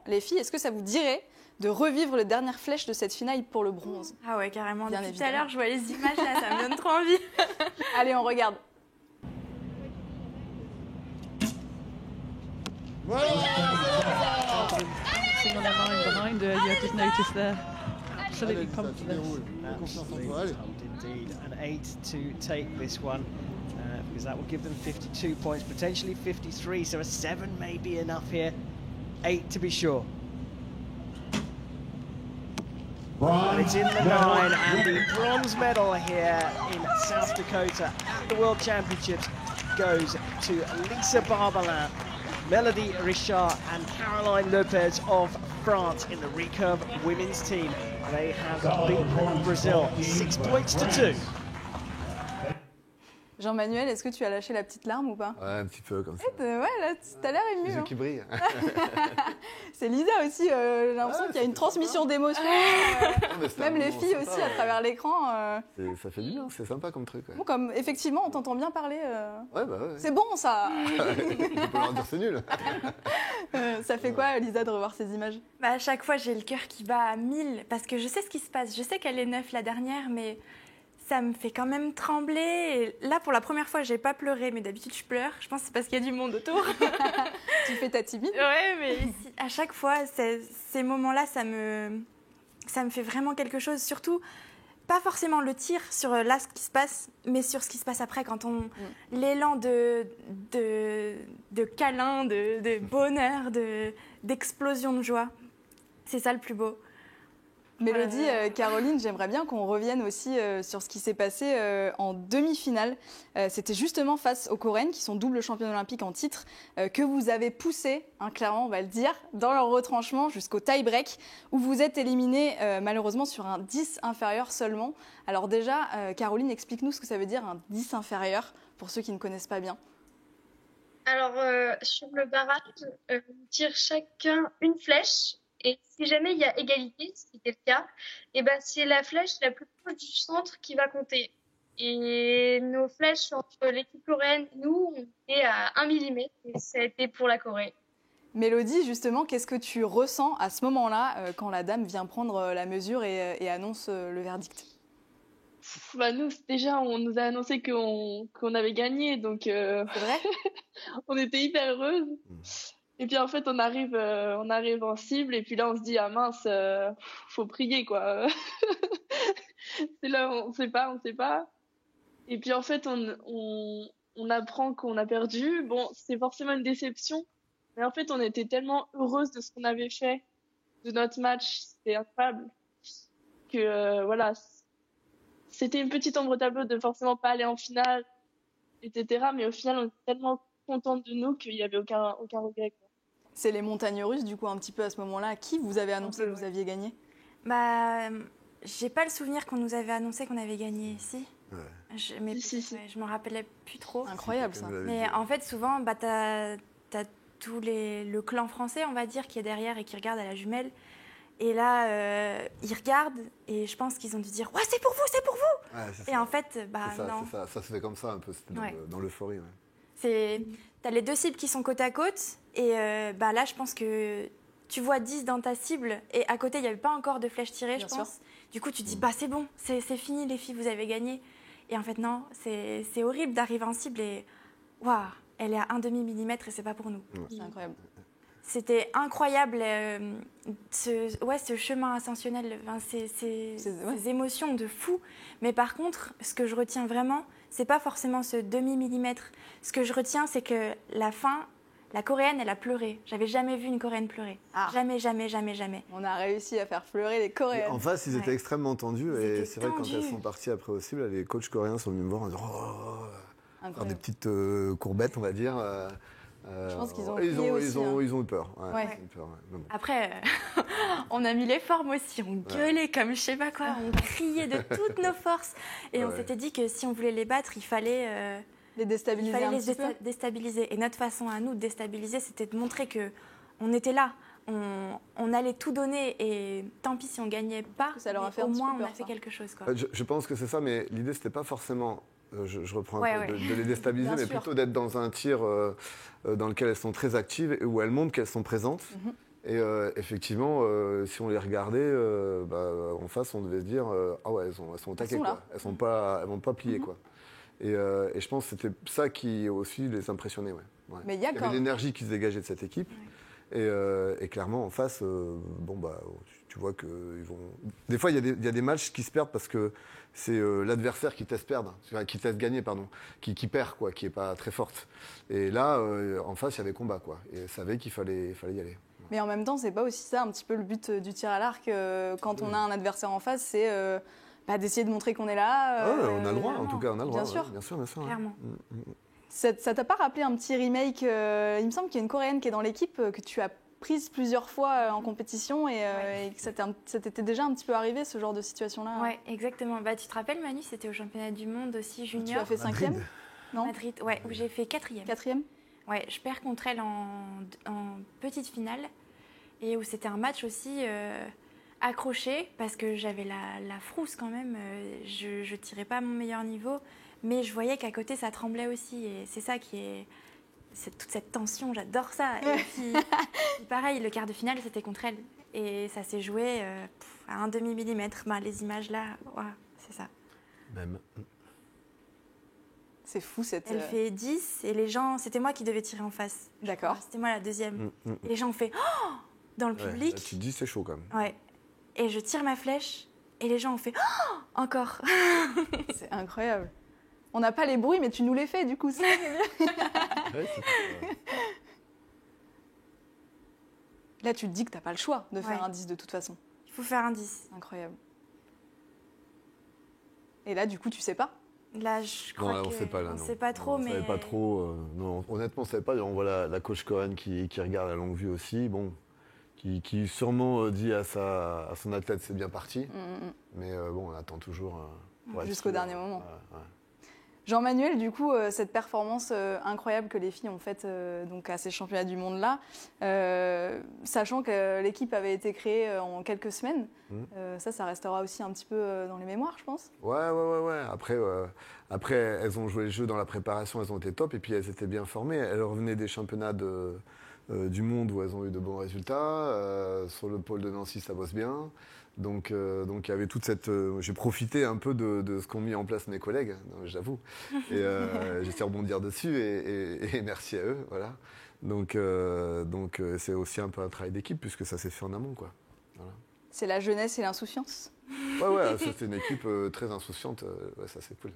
les filles, est-ce que ça vous dirait de revivre les dernières flèches de cette finale pour le bronze? Ah ouais, carrément. Bien Depuis tout à évidemment. l'heure, je vois les images là, ça me donne trop envie. Allez, on regarde. Sitting on their line behind her, you just noticed they're absolutely pumped for this. Absolutely pumped indeed. An 8 to take this one because that will give them 52 points, potentially 53, so a 7 may be enough here. 8 to be sure. And it's in the 9, and the bronze medal here in South Dakota at the World Championships goes to Lisa Barbalin, Melody Richard and Caroline Lopez of France in the recurve women's team. They have beaten Brazil 6 points to 2. Jean-Manuel, est-ce que tu as lâché la petite larme ou pas? Ouais, un petit peu comme ça. Ouais, là, t'as l'air ému. Les yeux Hein. qui brillent. C'est Lisa aussi, j'ai l'impression qu'il y a une transmission d'émotions. Même les filles aussi à travers l'écran. Ça fait du bien, c'est sympa comme truc. Ouais. Bon, comme effectivement, on t'entend bien parler. Ouais, bah ouais. C'est bon ça. On peut leur dire c'est nul. Ça fait quoi, Lisa, de revoir ces images? Bah, à chaque fois, j'ai le cœur qui bat à 1000 parce que je sais ce qui se passe. Je sais qu'elle est 9 la dernière, mais ça me fait quand même trembler. Et là, pour la première fois, j'ai pas pleuré, mais d'habitude, je pleure. Je pense que c'est parce qu'il y a du monde autour. Tu fais ta timide? Ouais, mais à chaque fois, ces moments-là, ça me fait vraiment quelque chose. Surtout, pas forcément le tir sur là ce qui se passe, mais sur ce qui se passe après, quand l'élan de câlin, de bonheur, d'explosion de joie. C'est ça le plus beau. Mélodie, Caroline, j'aimerais bien qu'on revienne aussi sur ce qui s'est passé en demi-finale. C'était justement face aux Coréennes, qui sont doubles championnes olympiques en titre, que vous avez poussé, hein, clairement on va le dire, dans leur retranchement jusqu'au tie-break, où vous êtes éliminés malheureusement sur un 10 inférieur seulement. Alors déjà, Caroline, explique-nous ce que ça veut dire un 10 inférieur, pour ceux qui ne connaissent pas bien. Alors, sur le barrage, on tire chacun une flèche. Et si jamais il y a égalité, ce qui était le cas, et ben c'est la flèche la plus proche du centre qui va compter. Et nos flèches entre l'équipe coréenne et nous, on était à 1 mm, et ça a été pour la Corée. Mélodie, justement, qu'est-ce que tu ressens à ce moment-là, quand la dame vient prendre la mesure et annonce le verdict? Bah nous, déjà, on nous a annoncé qu'on avait gagné, donc C'est vrai. on était hyper heureuses. Et puis en fait, on arrive en cible, et puis là, on se dit, ah mince, faut prier, quoi. C'est là, on sait pas. Et puis en fait, on apprend qu'on a perdu. Bon, c'est forcément une déception, mais en fait, on était tellement heureuses de ce qu'on avait fait, de notre match, c'était incroyable, que voilà, c'était une petite ombre au tableau de forcément pas aller en finale, etc. Mais au final, on était tellement contente de nous qu'il y avait aucun regret, quoi. C'est les montagnes russes, du coup, un petit peu à ce moment-là. À qui vous avez annoncé que vous aviez gagné? Bah, j'ai pas le souvenir qu'on nous avait annoncé qu'on avait gagné, si. Ouais. Je m'en rappelais plus trop. Incroyable, ça. Mais en fait, souvent, bah, t'as le clan français, on va dire, qui est derrière et qui regarde à la jumelle. Et là, ils regardent, et je pense qu'ils ont dû dire « Ouais, c'est pour vous, c'est pour vous !» Ouais, Et en fait, bah non. Ça se fait comme ça un peu, c'était dans l'euphorie. Ouais. T'as les deux cibles qui sont côte à côte, et bah là, je pense que tu vois 10 dans ta cible, et à côté, il n'y avait pas encore de flèche tirée, je pense. Du coup, tu dis, bah c'est bon, c'est fini, les filles, vous avez gagné. Et en fait, non, c'est horrible d'arriver en cible, et waouh, elle est à 1/2 millimètre, et c'est pas pour nous. Ouais. C'est incroyable. C'était incroyable, ce chemin ascensionnel, ces émotions de fou. Mais par contre, ce que je retiens vraiment, c'est pas forcément ce demi-millimètre. Ce que je retiens, c'est que la fin, la Coréenne, elle a pleuré. J'avais jamais vu une Coréenne pleurer. Jamais. On a réussi à faire pleurer les Coréennes. En face, ils étaient extrêmement tendus, et c'est vrai que quand elles sont parties après au cible, les coachs coréens sont venus me voir en disant faire des petites courbettes, on va dire. Je pense qu'ils ont ils ont eu peur. Ouais, Ouais. ils ont eu peur, ouais. Mais bon. Après, on a mis les formes aussi. On gueulait comme je sais pas quoi. On criait de toutes nos forces. Et on s'était dit que si on voulait les battre, il fallait les déstabiliser déstabiliser. Et notre façon à nous de déstabiliser, c'était de montrer qu'on était là. On allait tout donner, et tant pis si on gagnait pas, ça leur a fait au un petit moins peu peur, on a fait quelque chose, quoi. Je pense que c'est ça, mais l'idée, c'était pas forcément, je reprends un peu, Ouais. de les déstabiliser, Bien mais sûr. plutôt d'être dans un tir dans lequel elles sont très actives et où elles montrent qu'elles sont présentes. Et effectivement, si on les regardait, en face, on devait se dire ah ouais, elles sont au taquet, quoi. Elles vont pas plier, quoi. Et je pense que c'était ça qui aussi les impressionnait. Ouais. Mais il y avait l'énergie qui se dégageait de cette équipe. Et clairement, en face, tu vois qu'ils vont. Des fois, il y a des matchs qui se perdent parce que c'est l'adversaire qui te laisse gagner, qui perd, quoi, qui est pas très forte. Et là, en face, il y avait combat, quoi. Et savait qu'il fallait y aller. Mais en même temps, c'est pas aussi ça un petit peu le but du tir à l'arc quand on a un adversaire en face, c'est d'essayer de montrer qu'on est là. On a le droit, en tout cas, on a le droit. Bien sûr. Clairement. Ça t'a pas rappelé un petit remake il me semble qu'il y a une Coréenne qui est dans l'équipe que tu as prise plusieurs fois en compétition et que ça t'était déjà un petit peu arrivé, ce genre de situation-là. Oui, exactement. Tu te rappelles, Manu, c'était au championnat du monde aussi junior. Tu as fait 5e, non ? Madrid, ouais, où j'ai fait 4e. 4e ? Ouais, je perds contre elle en petite finale et où c'était un match aussi accroché parce que j'avais la frousse quand même. Je tirais pas à mon meilleur niveau, mais je voyais qu'à côté ça tremblait aussi et c'est ça qui est toute cette tension. J'adore ça. Et puis pareil, le quart de finale c'était contre elle et ça s'est joué à un demi-millimètre. Les images là, c'est ça. Même. C'est fou cette. Elle fait 10 et les gens, c'était moi qui devais tirer en face. D'accord. C'était moi la deuxième. Et les gens ont fait dans le public. Là, tu te dis c'est chaud quand même. Ouais. Et je tire ma flèche et les gens ont fait encore. C'est incroyable. On n'a pas les bruits, mais tu nous les fais du coup. Ça, là, tu te dis que t'as pas le choix de faire un 10 de toute façon. Il faut faire un 10. Incroyable. Et là, du coup, tu sais pas ? Là, je crois on sait pas, là, on sait pas trop, mais... On savait pas trop. Non, honnêtement, on savait pas. On voit la coach coréenne qui regarde à longue vue aussi. Bon, qui sûrement dit à son athlète c'est bien parti. Mais on attend toujours. Jusqu'au dernier moment. Jean-Manuel, du coup, cette performance incroyable que les filles ont faite donc à ces championnats du monde-là, sachant que l'équipe avait été créée en quelques semaines, ça restera aussi un petit peu dans les mémoires, je pense. Ouais. Après, elles ont joué le jeu dans la préparation, elles ont été top, et puis elles étaient bien formées. Elles revenaient des championnats du monde où elles ont eu de bons résultats. Sur le pôle de Nancy, ça bosse bien. Donc il y avait toute cette... j'ai profité un peu de ce qu'ont mis en place mes collègues, j'avoue. Et j'essaie de rebondir dessus et merci à eux. Voilà. Donc c'est aussi un peu un travail d'équipe puisque ça s'est fait en amont, quoi. Voilà. C'est la jeunesse et l'insouciance. Ouais, c'était une équipe très insouciante. Ça c'est cool.